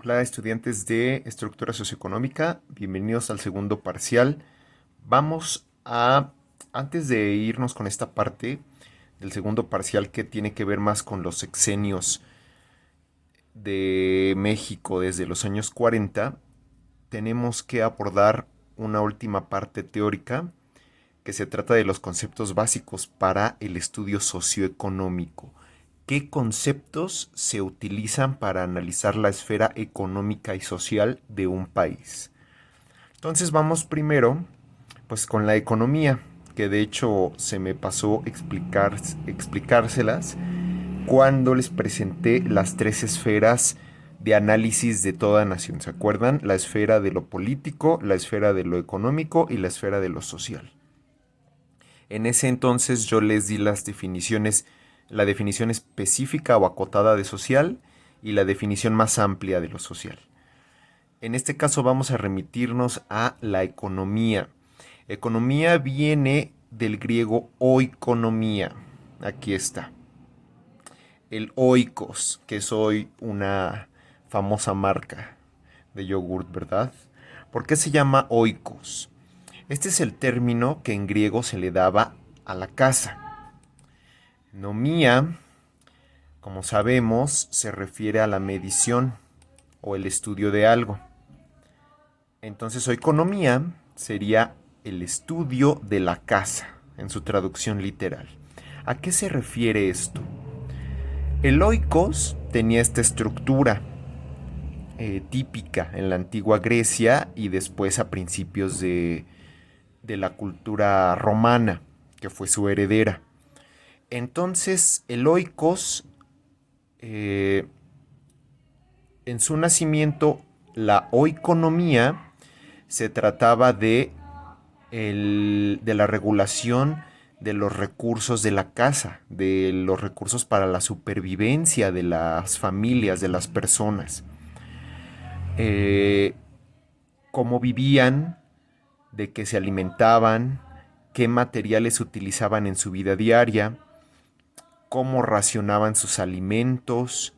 Hola estudiantes de estructura socioeconómica, bienvenidos al segundo parcial. Vamos a, antes de irnos con esta parte del segundo parcial que tiene que ver más con los sexenios de México desde los años 40, tenemos que abordar una última parte teórica que se trata de los conceptos básicos para el estudio socioeconómico. ¿Qué conceptos se utilizan para analizar la esfera económica y social de un país? Entonces vamos primero pues con la economía, que de hecho se me pasó explicárselas cuando les presenté las tres esferas de análisis de toda nación. ¿Se acuerdan? La esfera de lo político, la esfera de lo económico y la esfera de lo social. En ese entonces yo les di las definiciones, la definición específica o acotada de social y la definición más amplia de lo social. En este caso vamos a remitirnos a la economía. Economía viene del griego oikonomía. Aquí está. El oikos, que es hoy una famosa marca de yogurt, ¿verdad? ¿Por qué se llama oikos? Este es el término que en griego se le daba a la casa. Nomía, como sabemos, se refiere a la medición o el estudio de algo. Entonces, oikonomía sería el estudio de la casa, en su traducción literal. ¿A qué se refiere esto? El oikos tenía esta estructura típica en la antigua Grecia y después a principios de la cultura romana, que fue su heredera. Entonces, el oikos, eh, en su nacimiento, la oikonomía se trataba de la regulación de los recursos de la casa, de los recursos para la supervivencia de las familias, de las personas. Eh, Cómo vivían, de qué se alimentaban, qué materiales utilizaban en su vida diaria, cómo racionaban sus alimentos,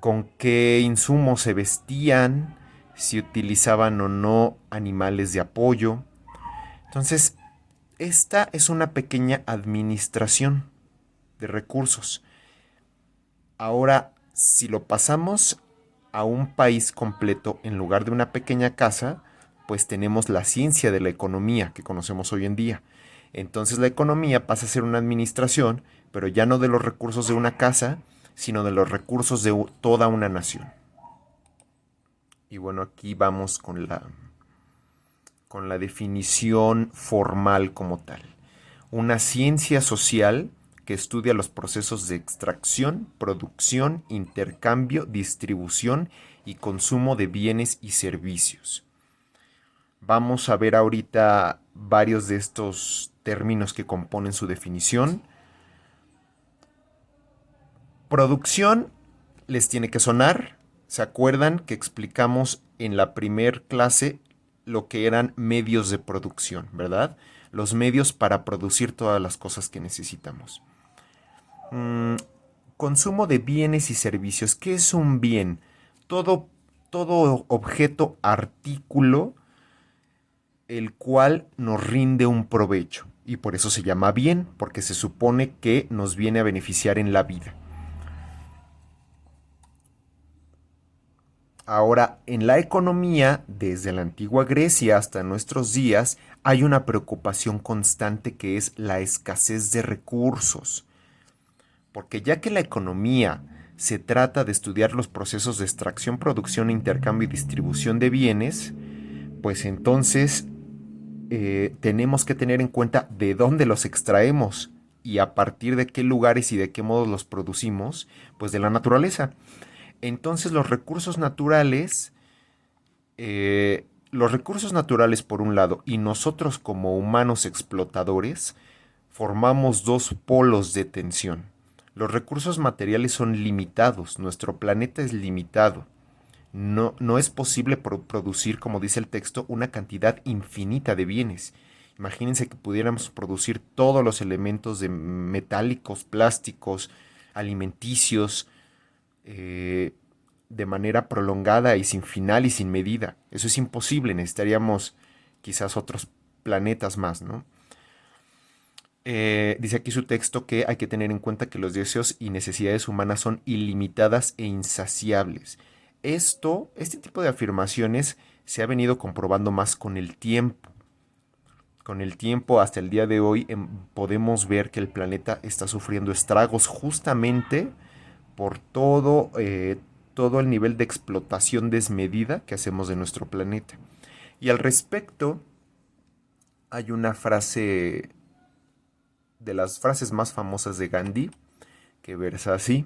con qué insumos se vestían, si utilizaban o no animales de apoyo. Entonces, esta es una pequeña administración de recursos. Ahora, si lo pasamos a un país completo en lugar de una pequeña casa, pues tenemos la ciencia de la economía que conocemos hoy en día. Entonces la economía pasa a ser una administración, pero ya no de los recursos de una casa, sino de los recursos de toda una nación. Y bueno, aquí vamos con la definición formal como tal. Una ciencia social que estudia los procesos de extracción, producción, intercambio, distribución y consumo de bienes y servicios. Vamos a ver ahorita varios de estos términos que componen su definición. Producción les tiene que sonar. ¿Se acuerdan que explicamos en la primer clase lo que eran medios de producción, verdad? Los medios para producir todas las cosas que necesitamos. Mm, Consumo de bienes y servicios. ¿Qué es un bien? Todo, todo objeto, artículo, el cual nos rinde un provecho. Y por eso se llama bien, porque se supone que nos viene a beneficiar en la vida. Ahora, en la economía, desde la antigua Grecia hasta nuestros días, hay una preocupación constante que es la escasez de recursos. Porque ya que la economía se trata de estudiar los procesos de extracción, producción, intercambio y distribución de bienes, pues entonces tenemos que tener en cuenta de dónde los extraemos y a partir de qué lugares y de qué modos los producimos, pues de la naturaleza. Entonces los recursos naturales por un lado y nosotros como humanos explotadores formamos dos polos de tensión. Los recursos materiales son limitados, nuestro planeta es limitado. No es posible producir, como dice el texto, una cantidad infinita de bienes. Imagínense que pudiéramos producir todos los elementos de metálicos, plásticos, alimenticios, eh, de manera prolongada y sin final y sin medida. Eso es imposible, necesitaríamos quizás otros planetas más, ¿no? Dice aquí su texto que hay que tener en cuenta que los deseos y necesidades humanas son ilimitadas e insaciables. Este tipo de afirmaciones se ha venido comprobando más con el tiempo. Con el tiempo, hasta el día de hoy, podemos ver que el planeta está sufriendo estragos justamente por todo el nivel de explotación desmedida que hacemos de nuestro planeta. Y al respecto, hay una frase de las frases más famosas de Gandhi que versa así: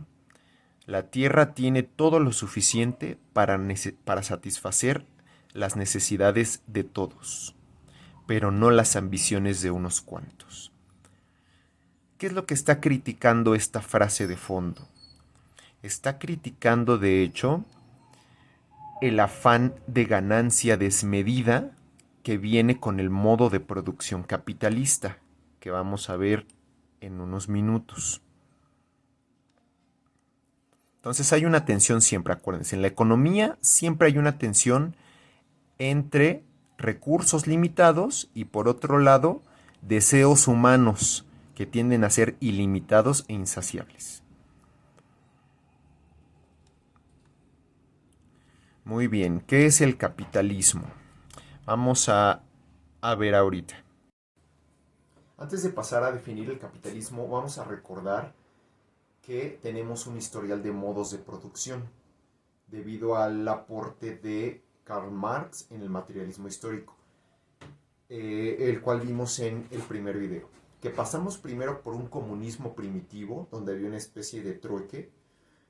la Tierra tiene todo lo suficiente para satisfacer las necesidades de todos, pero no las ambiciones de unos cuantos. ¿Qué es lo que está criticando esta frase de fondo? Está criticando, de hecho, el afán de ganancia desmedida que viene con el modo de producción capitalista, que vamos a ver en unos minutos. Entonces hay una tensión siempre, acuérdense, en la economía siempre hay una tensión entre recursos limitados y por otro lado deseos humanos que tienden a ser ilimitados e insaciables. Muy bien, ¿qué es el capitalismo? Vamos a ver ahorita. Antes de pasar a definir el capitalismo, vamos a recordar que tenemos un historial de modos de producción debido al aporte de Karl Marx en el materialismo histórico, el cual vimos en el primer video. Que pasamos primero por un comunismo primitivo, donde había una especie de trueque,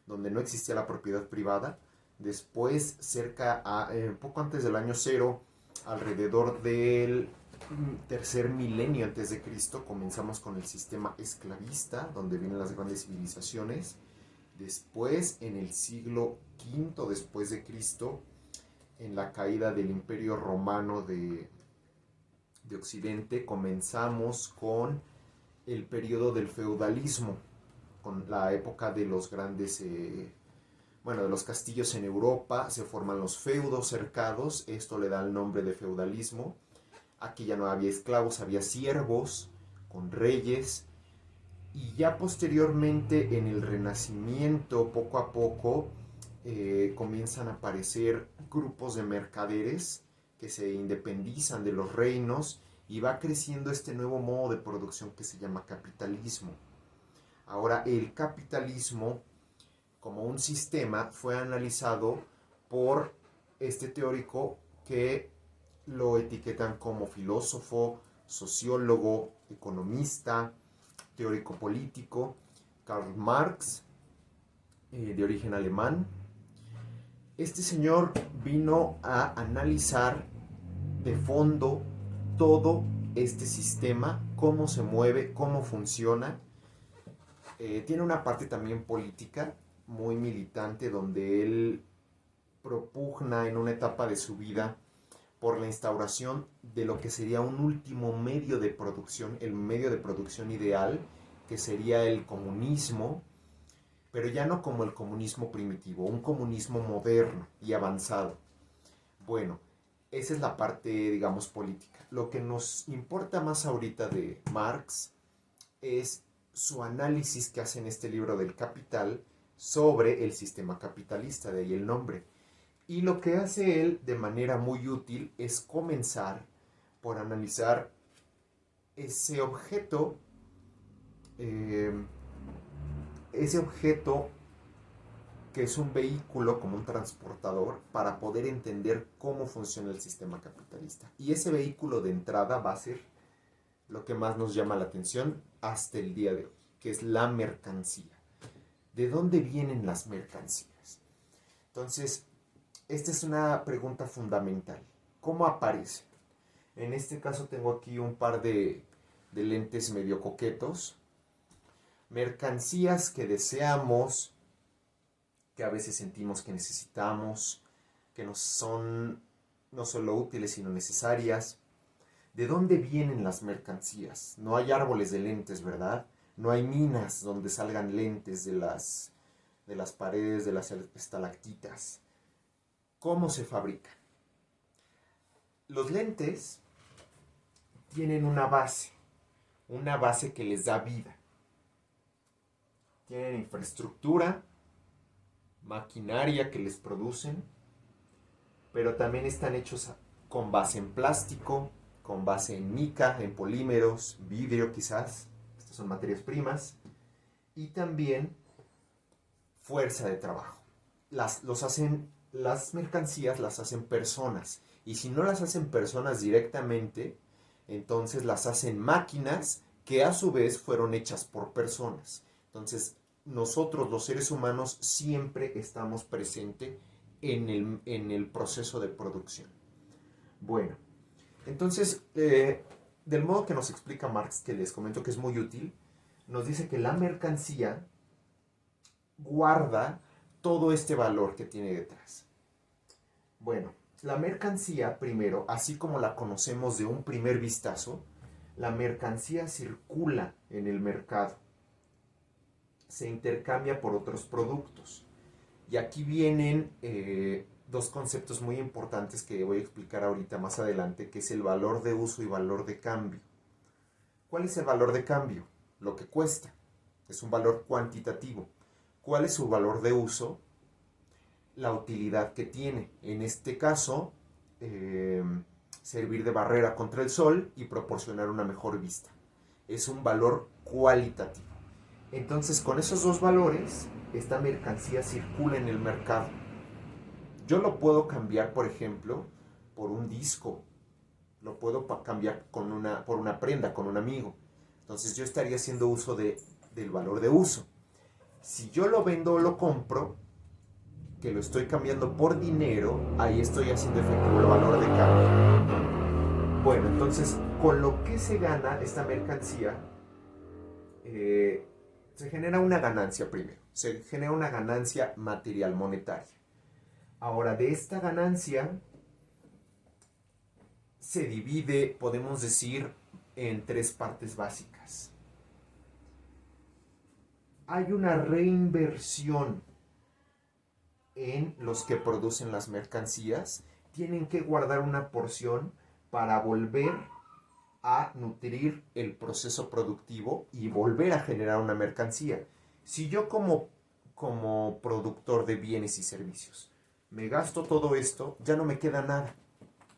donde no existía la propiedad privada. Después, poco antes del año cero, alrededor del tercer milenio antes de Cristo, comenzamos con el sistema esclavista, donde vienen las grandes civilizaciones. Después, en el siglo V después de Cristo, en la caída del Imperio Romano de Occidente, comenzamos con el periodo del feudalismo, con la época de los grandes, de los castillos en Europa. Se forman los feudos cercados, esto le da el nombre de feudalismo. Aquí ya no había esclavos, había siervos con reyes. Y ya posteriormente en el Renacimiento, poco a poco, comienzan a aparecer grupos de mercaderes que se independizan de los reinos y va creciendo este nuevo modo de producción que se llama capitalismo. Ahora, el capitalismo como un sistema fue analizado por este teórico que lo etiquetan como filósofo, sociólogo, economista, teórico político, Karl Marx, de origen alemán. Este señor vino a analizar de fondo todo este sistema, cómo se mueve, cómo funciona. Tiene una parte también política, muy militante, donde él propugna en una etapa de su vida por la instauración de lo que sería un último medio de producción, el medio de producción ideal, que sería el comunismo, pero ya no como el comunismo primitivo, un comunismo moderno y avanzado. Bueno, esa es la parte, digamos, política. Lo que nos importa más ahorita de Marx es su análisis que hace en este libro del Capital sobre el sistema capitalista, de ahí el nombre. Y lo que hace él de manera muy útil es comenzar por analizar ese objeto, que es un vehículo como un transportador para poder entender cómo funciona el sistema capitalista. Y ese vehículo de entrada va a ser lo que más nos llama la atención hasta el día de hoy, que es la mercancía. ¿De dónde vienen las mercancías? Entonces, esta es una pregunta fundamental. ¿Cómo aparecen? En este caso tengo aquí un par de lentes medio coquetos. Mercancías que deseamos, que a veces sentimos que necesitamos, que nos son no solo útiles sino necesarias. ¿De dónde vienen las mercancías? No hay árboles de lentes, ¿verdad? No hay minas donde salgan lentes de de las paredes, de las estalactitas. ¿Cómo se fabrican? Los lentes tienen una base que les da vida. Tienen infraestructura, maquinaria que les producen, pero también están hechos con base en plástico, con base en mica, en polímeros, vidrio quizás, estas son materias primas, y también fuerza de trabajo. Las mercancías las hacen personas, y si no las hacen personas directamente, entonces las hacen máquinas que a su vez fueron hechas por personas. Entonces, nosotros los seres humanos siempre estamos presentes en el proceso de producción. Bueno, entonces, del modo que nos explica Marx, que les comento que es muy útil, nos dice que la mercancía guarda todo este valor que tiene detrás. Bueno, la mercancía, primero, así como la conocemos de un primer vistazo, la mercancía circula en el mercado, se intercambia por otros productos. Y aquí vienen dos conceptos muy importantes que voy a explicar ahorita más adelante, que es el valor de uso y valor de cambio. ¿Cuál es el valor de cambio? Lo que cuesta. Es un valor cuantitativo. ¿Cuál es su valor de uso? La utilidad que tiene. En este caso, servir de barrera contra el sol y proporcionar una mejor vista. Es un valor cualitativo. Entonces, con esos dos valores, esta mercancía circula en el mercado. Yo lo puedo cambiar, por ejemplo, por un disco. Lo puedo cambiar por una prenda, con un amigo. Entonces, yo estaría haciendo uso del valor de uso. Si yo lo vendo o lo compro, que lo estoy cambiando por dinero, ahí estoy haciendo efectivo el valor de cambio. Bueno, entonces, con lo que se gana esta mercancía, se genera una ganancia primero. Se genera una ganancia material, monetaria. Ahora, de esta ganancia se divide, podemos decir, en tres partes básicas. Hay una reinversión en los que producen las mercancías. Tienen que guardar una porción para volver a nutrir el proceso productivo y volver a generar una mercancía. Si yo como productor de bienes y servicios me gasto todo esto, ya no me queda nada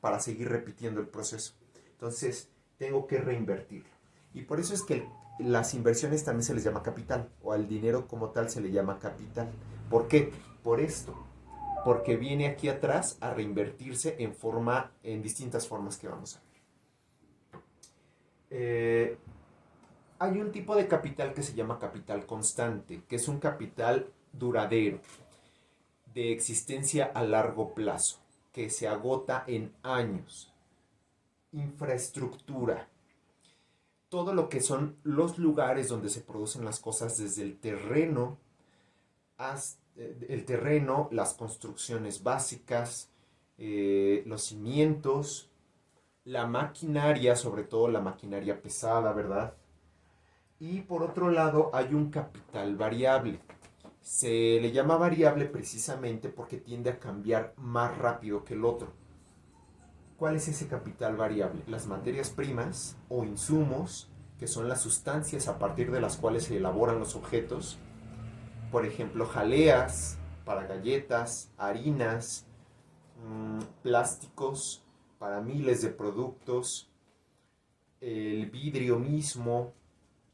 para seguir repitiendo el proceso. Entonces, tengo que reinvertirlo. Y por eso es que las inversiones también se les llama capital, o al dinero como tal se le llama capital. ¿Por qué? Por esto. Porque viene aquí atrás a reinvertirse en distintas formas que vamos a ver. Hay un tipo de capital que se llama capital constante, que es un capital duradero, de existencia a largo plazo, que se agota en años. Infraestructura. Todo lo que son los lugares donde se producen las cosas, desde el terreno, las construcciones básicas, los cimientos, la maquinaria, sobre todo la maquinaria pesada, ¿verdad? Y por otro lado hay un capital variable. Se le llama variable precisamente porque tiende a cambiar más rápido que el otro. ¿Cuál es ese capital variable? Las materias primas o insumos, que son las sustancias a partir de las cuales se elaboran los objetos. Por ejemplo, jaleas para galletas, harinas, plásticos para miles de productos, el vidrio mismo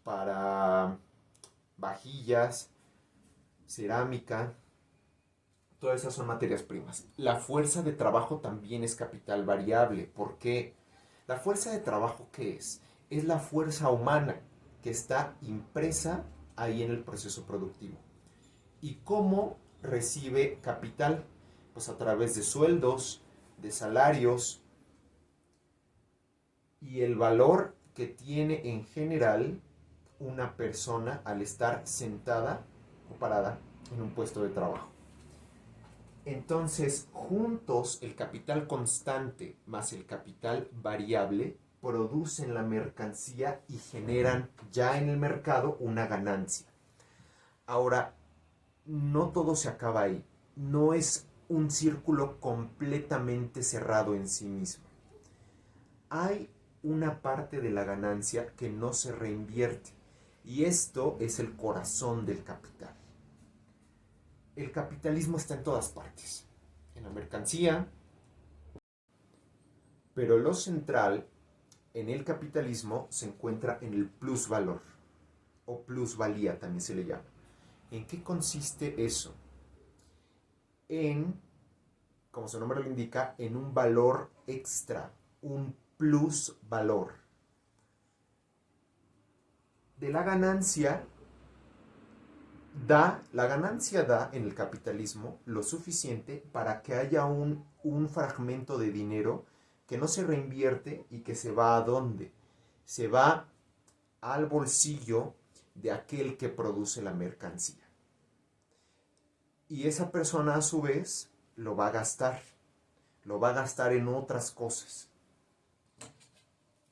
para vajillas, cerámica. Todas esas son materias primas. La fuerza de trabajo también es capital variable. ¿Por qué? La fuerza de trabajo, ¿qué es? Es la fuerza humana que está impresa ahí en el proceso productivo. ¿Y cómo recibe capital? Pues a través de sueldos, de salarios y el valor que tiene en general una persona al estar sentada o parada en un puesto de trabajo. Entonces, juntos, el capital constante más el capital variable producen la mercancía y generan ya en el mercado una ganancia. Ahora, no todo se acaba ahí. No es un círculo completamente cerrado en sí mismo. Hay una parte de la ganancia que no se reinvierte. Y esto es el corazón del capital. El capitalismo está en todas partes. En la mercancía, pero lo central en el capitalismo se encuentra en el plusvalor o plusvalía también se le llama. ¿En qué consiste eso? En, como su nombre lo indica, en un valor extra, un plusvalor. De la ganancia da en el capitalismo lo suficiente para que haya un fragmento de dinero que no se reinvierte y que se va a dónde? Se va al bolsillo de aquel que produce la mercancía. Y esa persona a su vez lo va a gastar en otras cosas.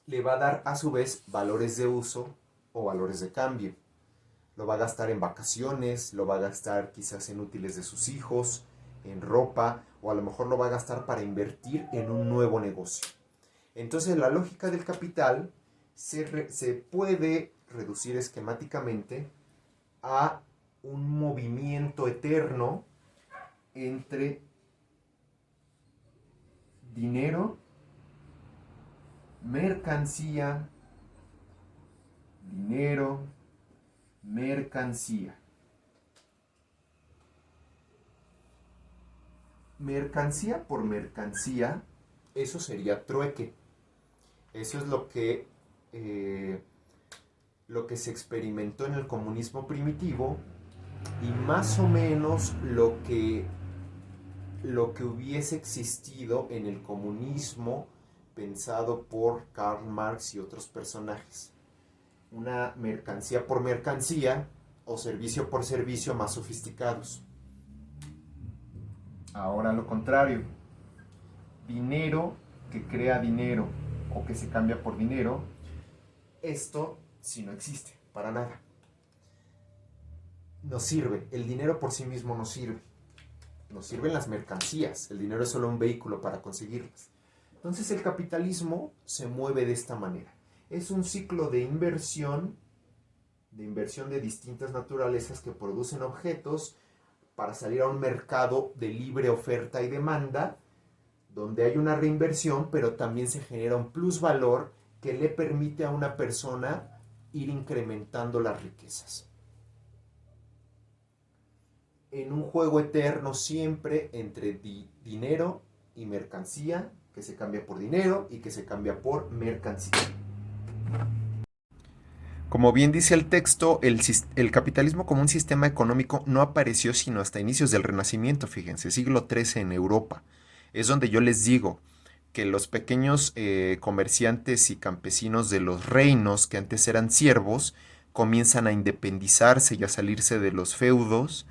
Le va a dar a su vez valores de uso o valores de cambio. Lo va a gastar en vacaciones, lo va a gastar quizás en útiles de sus hijos, en ropa, o a lo mejor lo va a gastar para invertir en un nuevo negocio. Entonces la lógica del capital se puede reducir esquemáticamente a un movimiento eterno entre dinero, mercancía, dinero, mercancía. Mercancía por mercancía, eso sería trueque. Eso es lo que se experimentó en el comunismo primitivo y más o menos lo que hubiese existido en el comunismo pensado por Karl Marx y otros personajes. Una mercancía por mercancía o servicio por servicio más sofisticados. Ahora lo contrario, dinero que crea dinero o que se cambia por dinero, esto sí no existe, para nada. No sirve, el dinero por sí mismo no sirve. Nos sirven las mercancías, el dinero es solo un vehículo para conseguirlas. Entonces el capitalismo se mueve de esta manera. Es un ciclo de inversión de distintas naturalezas que producen objetos para salir a un mercado de libre oferta y demanda, donde hay una reinversión, pero también se genera un plusvalor que le permite a una persona ir incrementando las riquezas. En un juego eterno siempre entre dinero y mercancía, que se cambia por dinero y que se cambia por mercancía. Como bien dice el texto, el capitalismo como un sistema económico no apareció sino hasta inicios del Renacimiento, fíjense, siglo XIII en Europa. Es donde yo les digo que los pequeños comerciantes y campesinos de los reinos, que antes eran siervos, comienzan a independizarse y a salirse de los feudos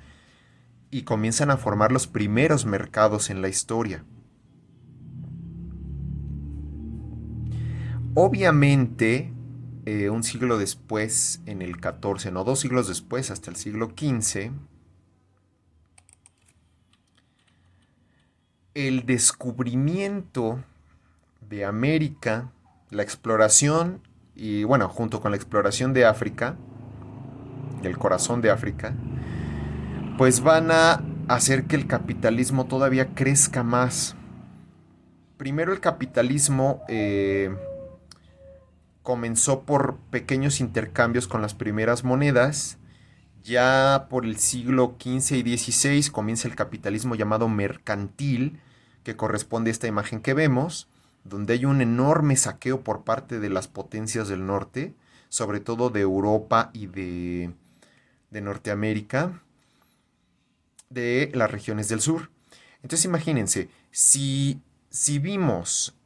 y comienzan a formar los primeros mercados en la historia. Obviamente, un siglo después, en el XIV, no, 2 siglos después, hasta el siglo XV, el descubrimiento de América, la exploración, y bueno, junto con la exploración de África, del corazón de África, pues van a hacer que el capitalismo todavía crezca más. Primero el capitalismo comenzó por pequeños intercambios con las primeras monedas. Ya por el siglo XV y XVI comienza el capitalismo llamado mercantil, que corresponde a esta imagen que vemos, donde hay un enorme saqueo por parte de las potencias del norte, sobre todo de Europa y de Norteamérica, de las regiones del sur. Entonces imagínense, si vimos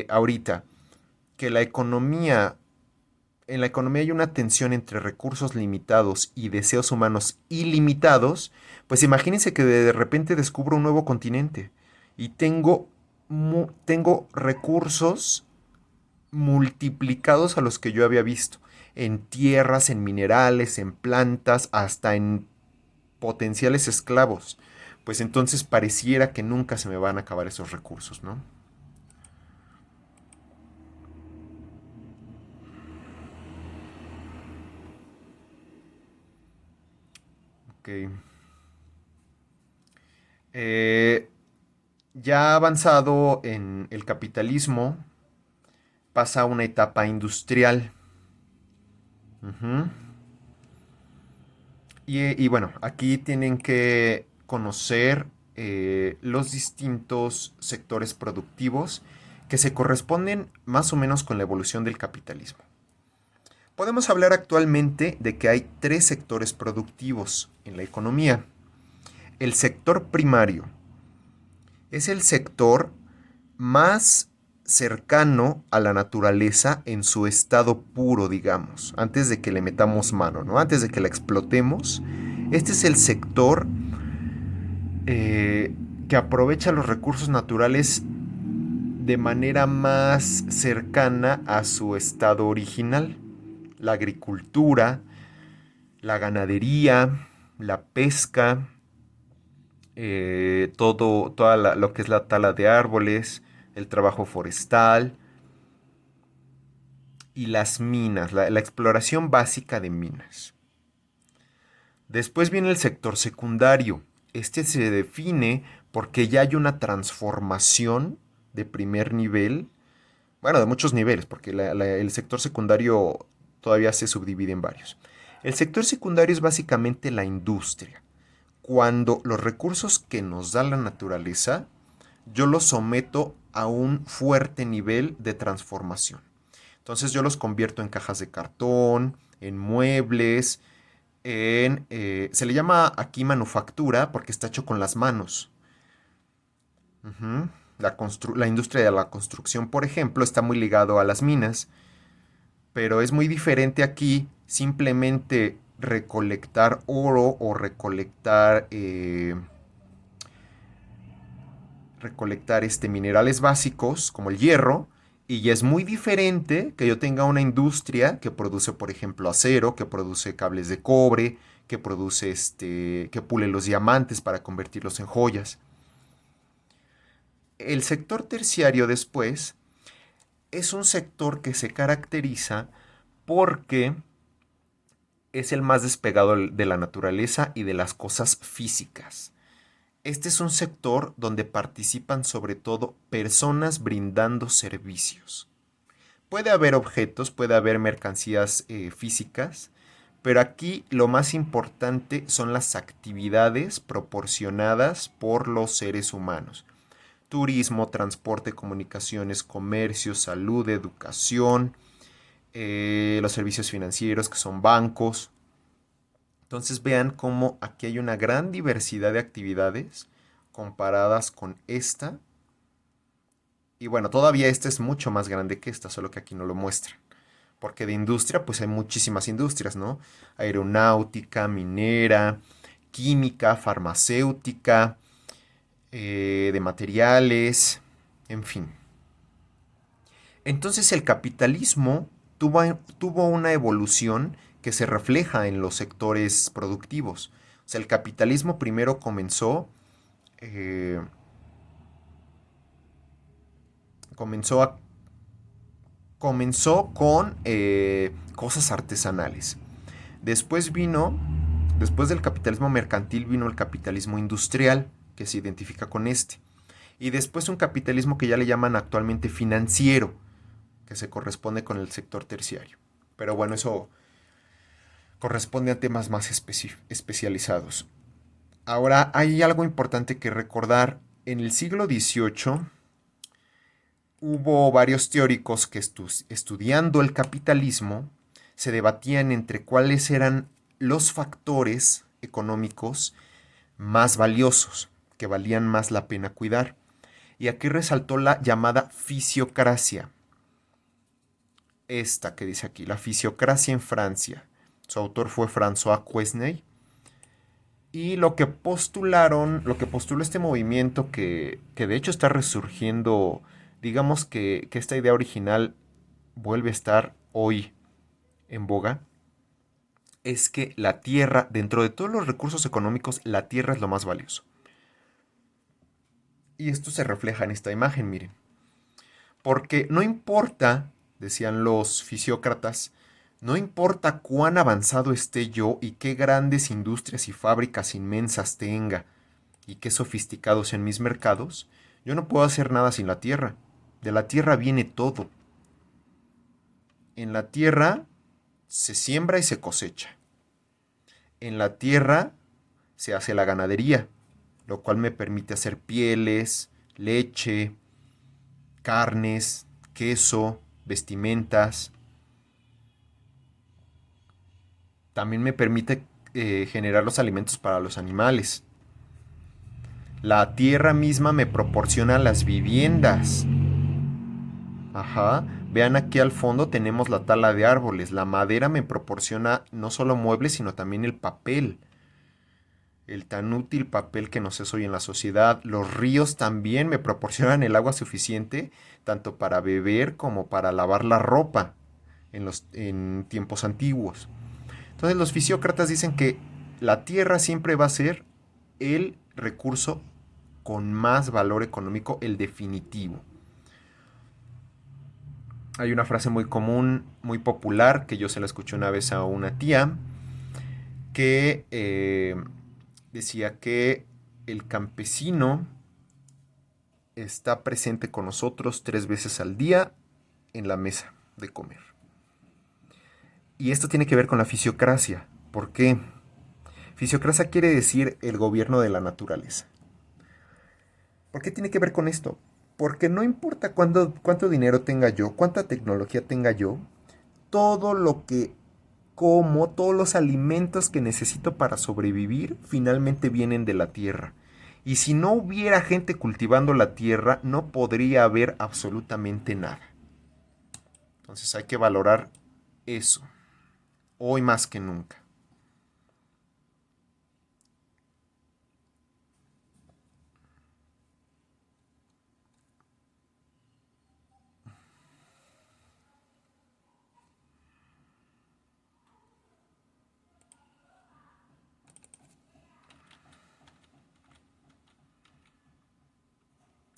ahorita que en la economía hay una tensión entre recursos limitados y deseos humanos ilimitados, pues imagínense que de repente descubro un nuevo continente y tengo recursos multiplicados a los que yo había visto, en tierras, en minerales, en plantas, hasta en potenciales esclavos, pues entonces pareciera que nunca se me van a acabar esos recursos, ¿no? Ok. Eh, ya avanzado en el capitalismo, pasa a una etapa industrial. Ujú. Y bueno, aquí tienen que conocer los distintos sectores productivos que se corresponden más o menos con la evolución del capitalismo. Podemos hablar actualmente de que hay tres sectores productivos en la economía. El sector primario es el sector más cercano a la naturaleza en su estado puro, digamos, antes de que le metamos mano, ¿no? Antes de que la explotemos. Este es el sector que aprovecha los recursos naturales de manera más cercana a su estado original. La agricultura, la ganadería, la pesca, lo que es la tala de árboles, el trabajo forestal y las minas, la exploración básica de minas. Después viene el sector secundario. Este se define porque ya hay una transformación de primer nivel, bueno, de muchos niveles, porque el sector secundario todavía se subdivide en varios. El sector secundario es básicamente la industria. Cuando los recursos que nos da la naturaleza, yo los someto a un fuerte nivel de transformación. Entonces yo los convierto en cajas de cartón, en muebles, se le llama aquí manufactura porque está hecho con las manos. Ujú. La industria de la construcción, por ejemplo, está muy ligado a las minas, pero es muy diferente aquí simplemente recolectar oro o recolectar minerales básicos como el hierro. Y ya es muy diferente que yo tenga una industria que produce, por ejemplo, acero, que produce cables de cobre, que produce que pule los diamantes para convertirlos en joyas. El sector terciario después es un sector que se caracteriza porque es el más despegado de la naturaleza y de las cosas físicas. Este es un sector donde participan sobre todo personas brindando servicios. Puede haber objetos, puede haber mercancías físicas, pero aquí lo más importante son las actividades proporcionadas por los seres humanos. Turismo, transporte, comunicaciones, comercio, salud, educación, los servicios financieros que son bancos. Entonces vean cómo aquí hay una gran diversidad de actividades comparadas con esta. Y bueno, todavía esta es mucho más grande que esta, solo que aquí no lo muestran. Porque de industria, pues hay muchísimas industrias, ¿no? Aeronáutica, minera, química, farmacéutica, de materiales, en fin. Entonces el capitalismo tuvo una evolución que se refleja en los sectores productivos. O sea, el capitalismo primero eh, comenzó, comenzó con cosas artesanales. Después después del capitalismo mercantil vino el capitalismo industrial, que se identifica con este. Y después un capitalismo que ya le llaman actualmente financiero, que se corresponde con el sector terciario. Pero bueno, eso corresponde a temas más especializados. Ahora, hay algo importante que recordar. En el siglo XVIII hubo varios teóricos que estudiando el capitalismo se debatían entre cuáles eran los factores económicos más valiosos, que valían más la pena cuidar. Y aquí resaltó la llamada fisiocracia. Esta que dice aquí, la fisiocracia en Francia. Su autor fue François Quesnay. Y lo que postuló este movimiento que de hecho está resurgiendo, digamos que esta idea original vuelve a estar hoy en boga, es que la tierra, dentro de todos los recursos económicos, la tierra es lo más valioso. Y esto se refleja en esta imagen, miren. Porque no importa, decían los fisiócratas, no importa cuán avanzado esté yo y qué grandes industrias y fábricas inmensas tenga y qué sofisticados en mis mercados, yo no puedo hacer nada sin la tierra. De la tierra viene todo. En la tierra se siembra y se cosecha. En la tierra se hace la ganadería, lo cual me permite hacer pieles, leche, carnes, queso, vestimentas. También me permite generar los alimentos para los animales. La tierra misma me proporciona las viviendas. Ajá. Vean aquí al fondo tenemos la tala de árboles. La madera me proporciona no solo muebles, sino también el papel. El tan útil papel que nos es hoy en la sociedad. Los ríos también me proporcionan el agua suficiente, tanto para beber como para lavar la ropa en tiempos antiguos. Entonces los fisiócratas dicen que la tierra siempre va a ser el recurso con más valor económico, el definitivo. Hay una frase muy común, muy popular, que yo se la escuché una vez a una tía, que decía que el campesino está presente con nosotros 3 veces al día en la mesa de comer. Y esto tiene que ver con la fisiocracia. ¿Por qué? Fisiocracia quiere decir el gobierno de la naturaleza. ¿Por qué tiene que ver con esto? Porque no importa cuánto dinero tenga yo, cuánta tecnología tenga yo, todo lo que como, todos los alimentos que necesito para sobrevivir, finalmente vienen de la tierra. Y si no hubiera gente cultivando la tierra, no podría haber absolutamente nada. Entonces hay que valorar eso, hoy más que nunca.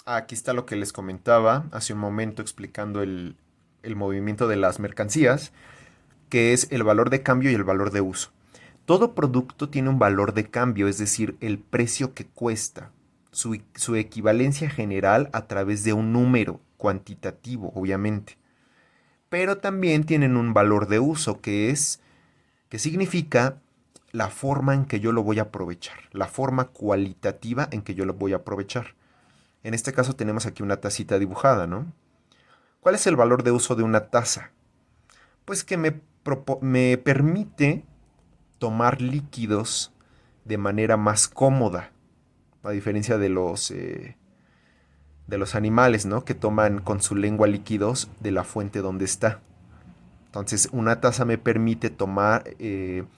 Aquí está lo que les comentaba hace un momento explicando el movimiento de las mercancías, que es el valor de cambio y el valor de uso. Todo producto tiene un valor de cambio, es decir, el precio que cuesta, su equivalencia general a través de un número cuantitativo, obviamente. Pero también tienen un valor de uso, que significa la forma en que yo lo voy a aprovechar, la forma cualitativa en que yo lo voy a aprovechar. En este caso tenemos aquí una tacita dibujada, ¿no? ¿Cuál es el valor de uso de una taza? Pues que me permite tomar líquidos de manera más cómoda, a diferencia de los animales, ¿no? Que toman con su lengua líquidos de la fuente donde está. Entonces, una taza me permite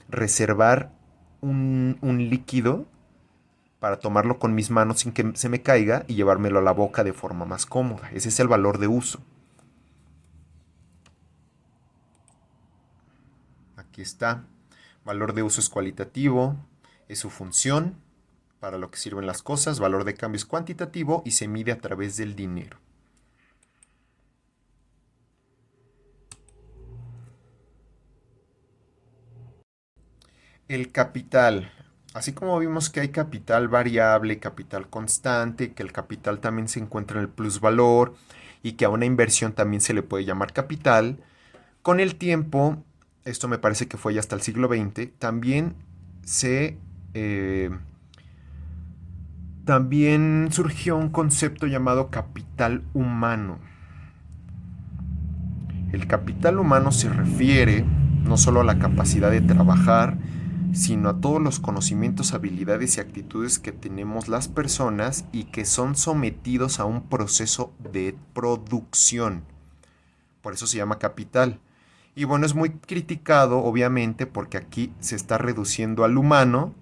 reservar un líquido para tomarlo con mis manos sin que se me caiga y llevármelo a la boca de forma más cómoda. Ese es el valor de uso. Aquí está. Valor de uso es cualitativo, es su función, para lo que sirven las cosas. Valor de cambio es cuantitativo y se mide a través del dinero. El capital. Así como vimos que hay capital variable y capital constante, que el capital también se encuentra en el plusvalor y que a una inversión también se le puede llamar capital, con el tiempo, esto me parece que fue ya hasta el siglo XX, se eh, también surgió un concepto llamado capital humano. El capital humano se refiere no solo a la capacidad de trabajar, sino a todos los conocimientos, habilidades y actitudes que tenemos las personas y que son sometidos a un proceso de producción. Por eso se llama capital. Y bueno, es muy criticado, obviamente, porque aquí se está reduciendo al humano,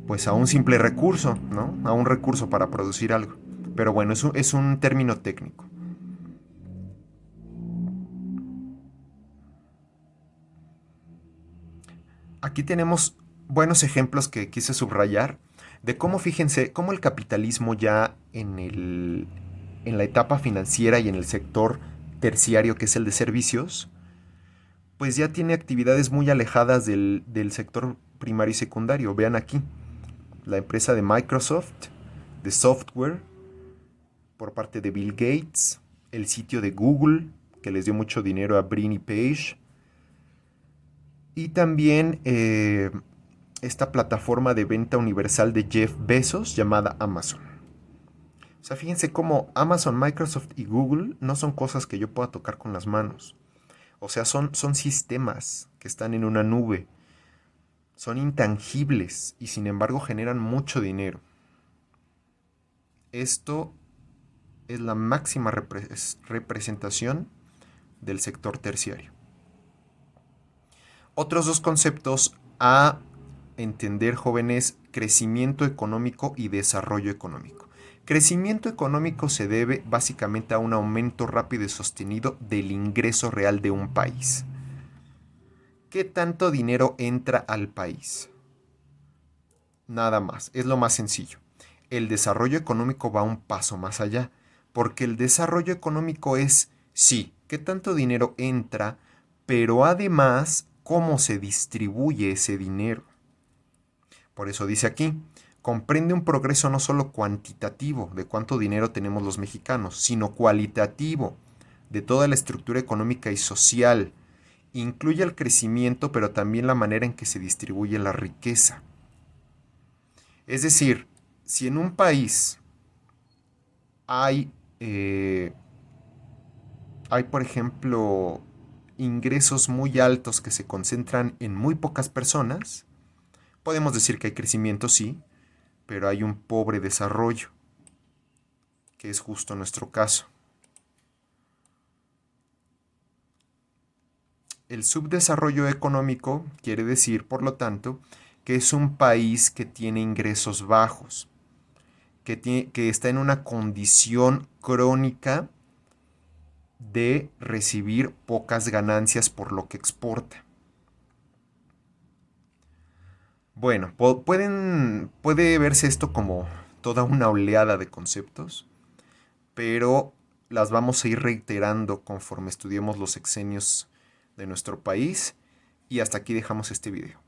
pues a un simple recurso, ¿no? A un recurso para producir algo. Pero bueno, es un término técnico. Aquí tenemos buenos ejemplos que quise subrayar de cómo, fíjense, cómo el capitalismo ya en la etapa financiera y en el sector terciario, que es el de servicios, pues ya tiene actividades muy alejadas del sector primario y secundario. Vean aquí, la empresa de Microsoft, de software, por parte de Bill Gates, el sitio de Google, que les dio mucho dinero a Brin y Page, y también esta plataforma de venta universal de Jeff Bezos llamada Amazon. O sea, fíjense cómo Amazon, Microsoft y Google no son cosas que yo pueda tocar con las manos. O sea, son sistemas que están en una nube. Son intangibles y sin embargo generan mucho dinero. Esto es la máxima representación del sector terciario. Otros dos conceptos a entender, jóvenes: crecimiento económico y desarrollo económico. Crecimiento económico se debe básicamente a un aumento rápido y sostenido del ingreso real de un país. ¿Qué tanto dinero entra al país? Nada más, es lo más sencillo. El desarrollo económico va un paso más allá, porque el desarrollo económico es, sí, qué tanto dinero entra, pero además cómo se distribuye ese dinero. Por eso dice aquí, comprende un progreso no solo cuantitativo de cuánto dinero tenemos los mexicanos, sino cualitativo de toda la estructura económica y social. Incluye el crecimiento, pero también la manera en que se distribuye la riqueza. Es decir, si en un país hay, eh, hay, por ejemplo, ingresos muy altos que se concentran en muy pocas personas, podemos decir que hay crecimiento, sí, pero hay un pobre desarrollo, que es justo nuestro caso. El subdesarrollo económico quiere decir, por lo tanto, que es un país que tiene ingresos bajos, que está en una condición crónica de recibir pocas ganancias por lo que exporta. Bueno, puede verse esto como toda una oleada de conceptos, pero las vamos a ir reiterando conforme estudiemos los sexenios de nuestro país, y hasta aquí dejamos este video.